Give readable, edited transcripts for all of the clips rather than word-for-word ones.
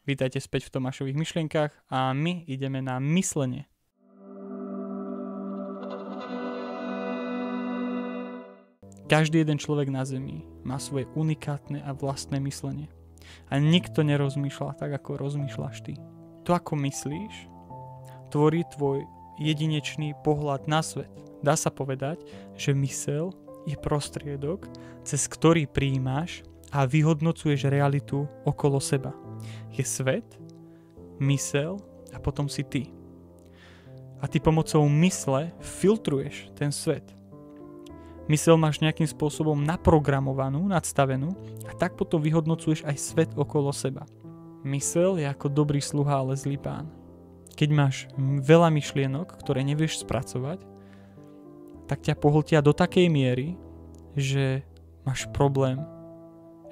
Vítajte späť v Tomášových myšlienkach a my ideme na myslenie. Každý jeden človek na Zemi má svoje unikátne a vlastné myslenie. A nikto nerozmýšľa tak, ako rozmýšľaš ty. To, ako myslíš, tvorí tvoj jedinečný pohľad na svet. Dá sa povedať, že myseľ je prostriedok, cez ktorý prijímaš a vyhodnocuješ realitu okolo seba. Je svet, myseľ a potom si ty. A ty pomocou mysle filtruješ ten svet. Myseľ máš nejakým spôsobom naprogramovanú, nadstavenú a tak potom vyhodnocuješ aj svet okolo seba. Myseľ je ako dobrý sluha, ale zlý pán. Keď máš veľa myšlienok, ktoré nevieš spracovať, tak ťa pohltia do takej miery, že máš problém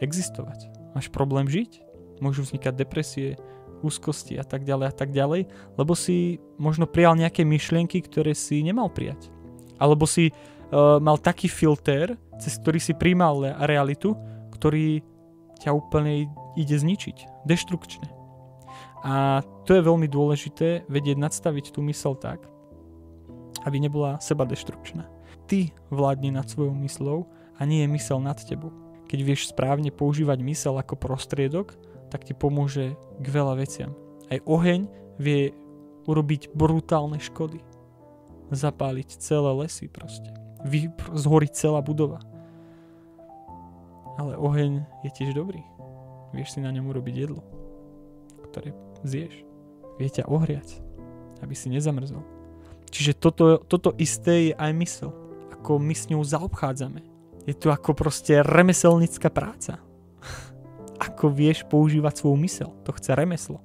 existovať. Máš problém žiť. Môžu vznikať depresie, úzkosti a tak ďalej, lebo si možno prijal nejaké myšlienky, ktoré si nemal prijať. Alebo si mal taký filter, cez ktorý si prijímal realitu, ktorý ťa úplne ide zničiť, deštrukčne. A to je veľmi dôležité vedieť nadstaviť tú myseľ tak, aby nebola seba deštrukčná. Ty vládni nad svojou mysľou a nie je myseľ nad tebou. Keď vieš správne používať myseľ ako prostriedok, tak ti pomôže k veľa veciam. Aj oheň vie urobiť brutálne škody. Zapáliť celé lesy proste. Zhoriť celá budova. Ale oheň je tiež dobrý. Vieš si na ňom urobiť jedlo, ktoré zješ. Vie ťa ohriať, aby si nezamrzol. Čiže toto isté je aj myseľ. Ako my s ňou zaobchádzame. Je to ako proste remeselnícka práca. Ako vieš používať svoju myseľ. To chce remeslo.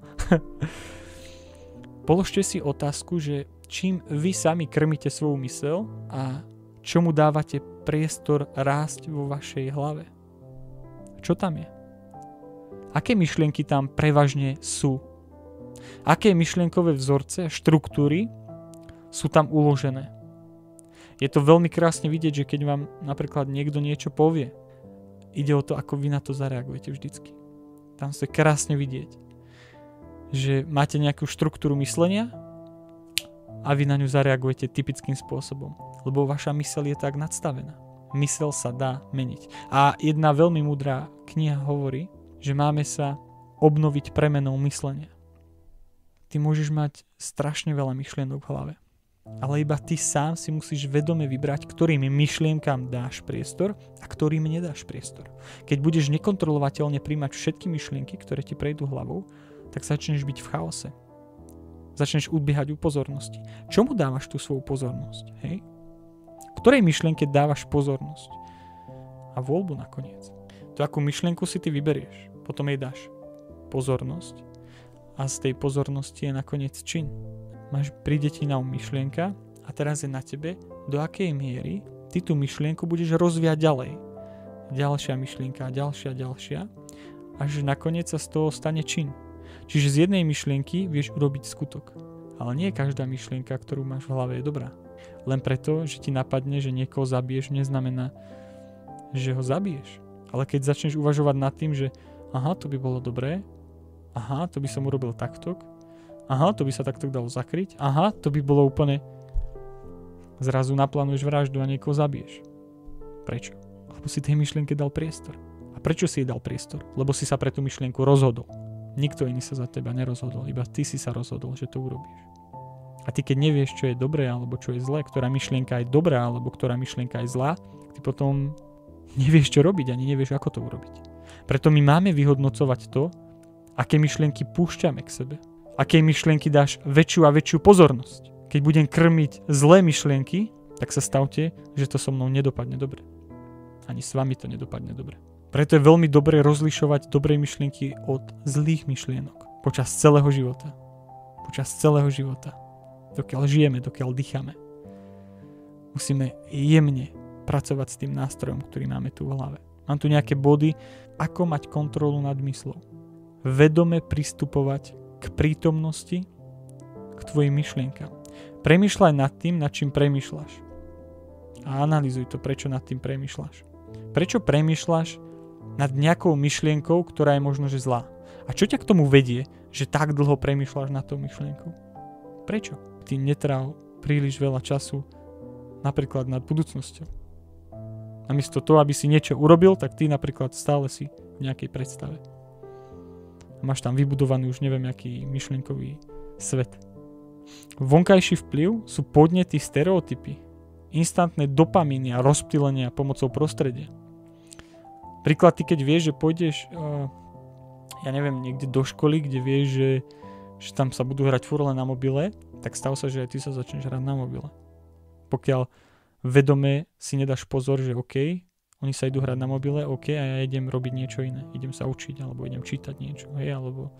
Položte si otázku, že čím vy sami krmíte svoju myseľ a čomu dávate priestor rásť vo vašej hlave. Čo tam je? Aké myšlienky tam prevažne sú? Aké myšlienkové vzorce a štruktúry sú tam uložené? Je to veľmi krásne vidieť, že keď vám napríklad niekto niečo povie, ide o to, ako vy na to zareagujete vždycky. Tam sa krásne vidieť, že máte nejakú štruktúru myslenia a vy na ňu zareagujete typickým spôsobom, lebo vaša myseľ je tak nadstavená. Myseľ sa dá meniť. A jedna veľmi múdra kniha hovorí, že máme sa obnoviť premenou myslenia. Ty môžeš mať strašne veľa myšlienok v hlave, ale iba ty sám si musíš vedome vybrať, ktorým myšlienkam dáš priestor a ktorým nedáš priestor. Keď budeš nekontrolovateľne príjmať všetky myšlienky, ktoré ti prejdú hlavou, tak začneš byť v chaose. Začneš ubiehať u pozornosti. Čomu dávaš tú svoju pozornosť? Hej? Ktorej myšlienke dávaš pozornosť? A voľbu nakoniec. To, akú myšlienku si ty vyberieš, potom jej dáš pozornosť a z tej pozornosti je nakoniec čin. Príde ti na myšlienka a teraz je na tebe, do akej miery ty tú myšlienku budeš rozvíjať ďalej. Ďalšia myšlienka, ďalšia, až nakoniec sa z toho stane čin. Čiže z jednej myšlienky vieš urobiť skutok. Ale nie každá myšlienka, ktorú máš v hlave, je dobrá. Len preto, že ti napadne, že niekoho zabiješ, neznamená, že ho zabiješ. Ale keď začneš uvažovať nad tým, že aha, to by bolo dobré, aha, to by som urobil takto, aha, to by sa takto dalo zakryť, aha, to by bolo úplne... Zrazu naplánuješ vraždu a niekoho zabiješ. Prečo? Lebo si tej myšlienke dal priestor. A prečo si jej dal priestor? Lebo si sa pre tú myšlienku rozhodol. Nikto iný sa za teba nerozhodol, iba ty si sa rozhodol, že to urobíš. A ty keď nevieš, čo je dobré alebo čo je zlé, ktorá myšlienka je dobrá alebo ktorá myšlienka je zlá, ty potom nevieš, čo robiť, ani nevieš, ako to urobiť. Preto my máme vyhodnocovať to, aké myšlienky púšťame k sebe. Aké myšlienky dáš väčšiu a väčšiu pozornosť. Keď budem krmiť zlé myšlienky, tak sa stavte, že to so mnou nedopadne dobre. Ani s vami to nedopadne dobre. Preto je veľmi dobré rozlišovať dobré myšlienky od zlých myšlienok. Počas celého života. Dokiaľ žijeme, dokiaľ dýchame. Musíme jemne pracovať s tým nástrojom, ktorý máme tu v hlave. Mám tu nejaké body, ako mať kontrolu nad mysľou. Vedome pristupovať k prítomnosti, k tvojim myšlienkam. Premýšľaj nad tým, nad čím premýšľaš. A analyzuj to, prečo nad tým premýšľaš. Prečo premýšľaš nad nejakou myšlienkou, ktorá je možno že zlá. A čo ťa k tomu vedie, že tak dlho premýšľaš nad tou myšlienkou? Prečo? Ty netrál príliš veľa času napríklad nad budúcnosťou. Namiesto toho, aby si niečo urobil, tak ty napríklad stále si v nejakej predstave. Máš tam vybudovaný už neviem aký myšlienkový svet. Vonkajší vplyv sú podnety, stereotypy, instantné dopamíny a rozptýlenia pomocou prostredia. Príklad, ty keď vieš, že pôjdeš ja neviem, niekde do školy, kde vieš, že tam sa budú hrať furt len na mobile, tak stav sa, že aj ty sa začneš hrať na mobile. Pokiaľ vedome si nedáš pozor, že OK, oni sa idú hrať na mobile, OK, a ja idem robiť niečo iné. Idem sa učiť, alebo idem čítať niečo, hej, alebo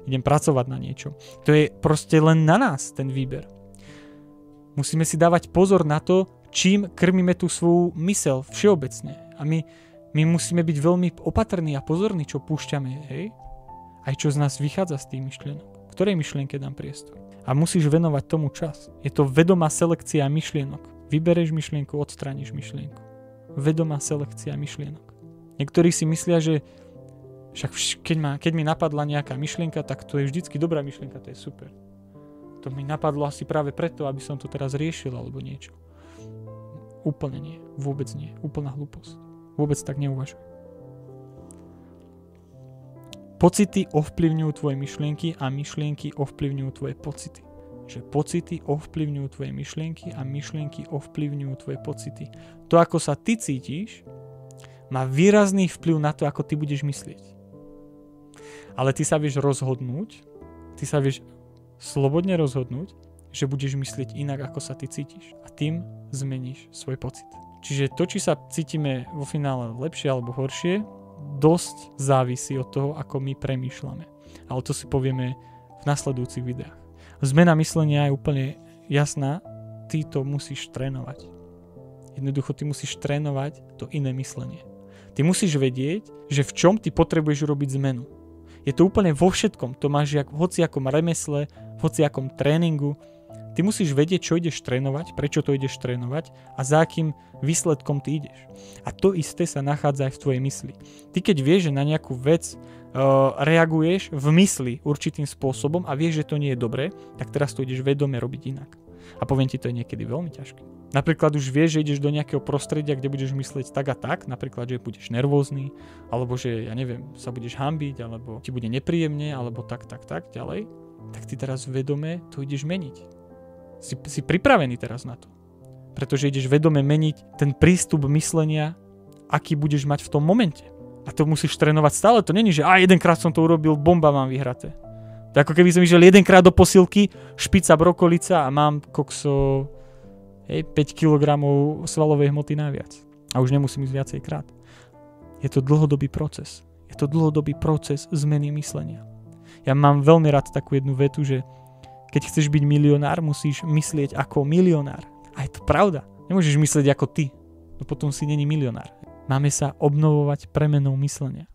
idem pracovať na niečo. To je proste len na nás, ten výber. Musíme si dávať pozor na to, čím krmíme tú svoju myseľ všeobecne. A my musíme byť veľmi opatrní a pozorní, čo púšťame, hej? Aj čo z nás vychádza z tých myšlienok. Ktorej myšlienke dám priestor? A musíš venovať tomu čas. Je to vedomá selekcia myšlienok. Vybereš myšlienku, odstrániš myšlienku. Vedomá selekcia myšlienok. Niektorí si myslia, že však keď mi napadla nejaká myšlienka, tak to je vždycky dobrá myšlienka, to je super. To mi napadlo asi práve preto, aby som to teraz riešil alebo niečo. Úplne nie. Vôbec nie. Úplná hlúposť. Vôbec tak neuvažuj. Pocity ovplyvňujú tvoje myšlienky a myšlienky ovplyvňujú tvoje pocity. Že pocity ovplyvňujú tvoje myšlienky a myšlienky ovplyvňujú tvoje pocity. To, ako sa ty cítiš, má výrazný vplyv na to, ako ty budeš myslieť. Ale ty sa vieš rozhodnúť, ty sa vieš slobodne rozhodnúť, že budeš myslieť inak, ako sa ty cítiš. A tým zmeníš svoj pocit. Čiže to, či sa cítime vo finále lepšie alebo horšie, dosť závisí od toho, ako my premýšľame. Ale to si povieme v nasledujúcich videách. Zmena myslenia je úplne jasná, ty to musíš trénovať. Jednoducho ty musíš trénovať to iné myslenie. Ty musíš vedieť, že v čom ty potrebuješ urobiť zmenu. Je to úplne vo všetkom. To máš v hociakom remesle, v hociakom tréningu. Ty musíš vedieť, čo ideš trénovať, prečo to ideš trénovať a za akým výsledkom ty ideš. A to isté sa nachádza aj v tvojej mysli. Ty keď vieš, že na nejakú vec reaguješ v mysli určitým spôsobom a vieš, že to nie je dobré, tak teraz to ideš vedome robiť inak. A poviem ti, to je niekedy veľmi ťažké. Napríklad už vieš, že ideš do nejakého prostredia, kde budeš myslieť tak a tak, napríklad, že budeš nervózny, alebo že, ja neviem, sa budeš hanbiť, alebo ti bude nepríjemne, alebo tak ďalej, tak ty teraz vedome to ideš meniť. Si pripravený teraz na to. Pretože ideš vedome meniť ten prístup myslenia, aký budeš mať v tom momente. A to musíš trénovať stále. To není, že jedenkrát som to urobil, bomba mám vyhraté. To ako keby som išiel jedenkrát do posilky, špica brokolica a mám 5 kg svalovej hmoty naviac. A už nemusím ísť viacej krát. Je to dlhodobý proces. Je to dlhodobý proces zmeny myslenia. Ja mám veľmi rád takú jednu vetu, že keď chceš byť milionár, musíš myslieť ako milionár. A je to pravda. Nemôžeš myslieť ako ty. No potom si není milionár. Máme sa obnovovať premenou myslenia.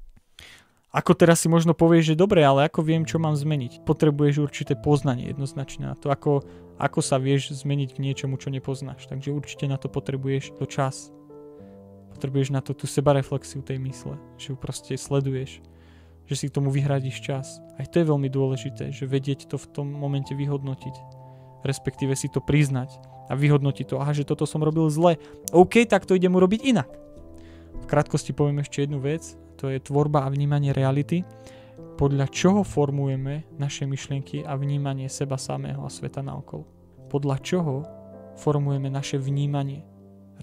Ako teraz si možno povieš, že dobre, ale ako viem, čo mám zmeniť? Potrebuješ určité poznanie jednoznačne na to, ako sa vieš zmeniť k niečomu, čo nepoznáš. Takže určite na to potrebuješ to čas. Potrebuješ na to tú sebareflexiu tej mysle, že ju proste sleduješ, že si k tomu vyhradíš čas. Aj to je veľmi dôležité, že vedieť to v tom momente vyhodnotiť, respektíve si to priznať a vyhodnotiť to, že toto som robil zle. OK, tak to idem urobiť inak. V krátkosti poviem ešte jednu vec, to je tvorba a vnímanie reality, podľa čoho formujeme naše myšlienky a vnímanie seba samého a sveta naokolo. Podľa čoho formujeme naše vnímanie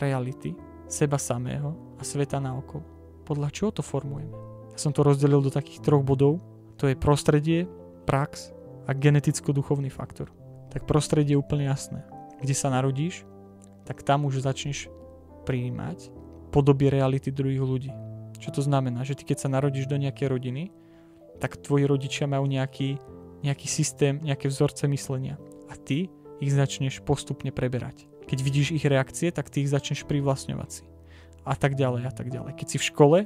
reality, seba samého a sveta naokolo. Podľa čoho to formujeme? Ja som to rozdelil do takých 3 bodov. To je prostredie, prax a geneticko-duchovný faktor. Tak prostredie je úplne jasné. Kde sa narodíš, tak tam už začneš prijímať podoby reality druhých ľudí. Čo to znamená? Že ty keď sa narodíš do nejakej rodiny, tak tvoji rodičia majú nejaký systém, nejaké vzorce myslenia. A ty ich začneš postupne preberať. Keď vidíš ich reakcie, tak ty ich začneš privlastňovať si. A tak ďalej, a tak ďalej. Keď si v škole,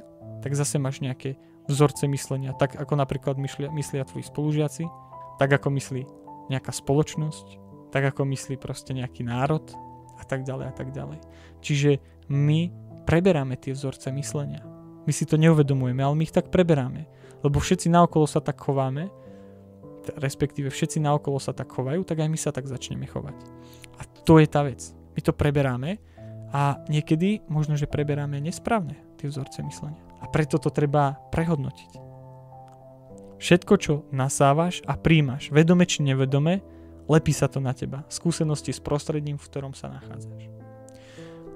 tak zase máš nejaké vzorce myslenia. Tak ako napríklad myslia tvoji spolužiaci, tak ako myslí nejaká spoločnosť, tak ako myslí proste nejaký národ a tak ďalej a tak ďalej. Čiže my preberáme tie vzorce myslenia. My si to neuvedomujeme, ale my ich tak preberáme. Lebo všetci naokolo sa tak chováme, respektíve všetci naokolo sa tak chovajú, tak aj my sa tak začneme chovať. A to je tá vec. My to preberáme a niekedy možno, že preberáme nesprávne tie vzorce myslenia. A preto to treba prehodnotiť. Všetko, čo nasávaš a príjmaš, vedome či nevedome, lepí sa to na teba. Skúsenosti s prostredím, v ktorom sa nachádzaš.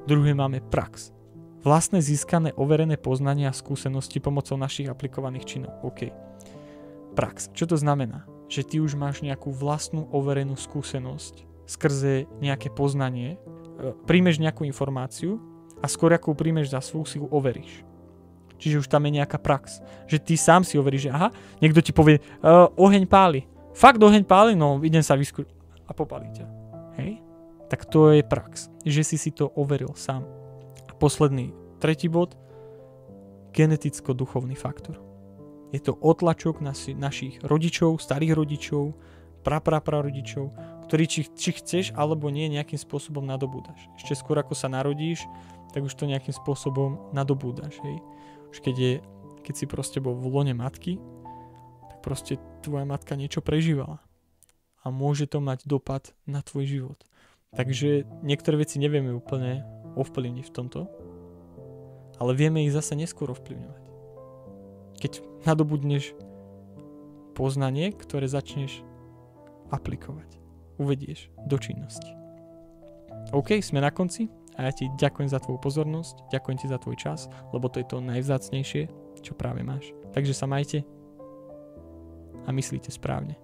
Druhé máme prax. Vlastné získané overené poznania a skúsenosti pomocou našich aplikovaných činov. OK. Prax. Čo to znamená? Že ty už máš nejakú vlastnú overenú skúsenosť skrze nejaké poznanie, príjmeš nejakú informáciu a skôr ako príjmeš za svoj si ju overíš. Čiže už tam je nejaká prax. Že ty sám si overíš, že aha, niekto ti povie, oheň páli. Fakt oheň páli? No, idem sa vyskúšať. A popálí ťa. Hej? Tak to je prax. Že si to overil sám. A posledný, tretí bod, geneticko-duchovný faktor. Je to otlačok našich rodičov, starých rodičov, praprarodičov, ktorý či chceš alebo nie nejakým spôsobom nadobúdaš. Ešte skôr ako sa narodíš, tak už to nejakým spôsobom nadobúdaš. Hej. Už keď si proste bol v lone matky, tak proste tvoja matka niečo prežívala. A môže to mať dopad na tvoj život. Takže niektoré veci nevieme úplne ovplyvniť v tomto, ale vieme ich zase neskôr ovplyvňovať. Keď nadobudneš poznanie, ktoré začneš aplikovať, uvedieš do činnosti. OK, sme na konci a ja ti ďakujem za tvoju pozornosť, ďakujem ti za tvoj čas, lebo to je to najvzácnejšie, čo práve máš. Takže sa majte a myslíte správne.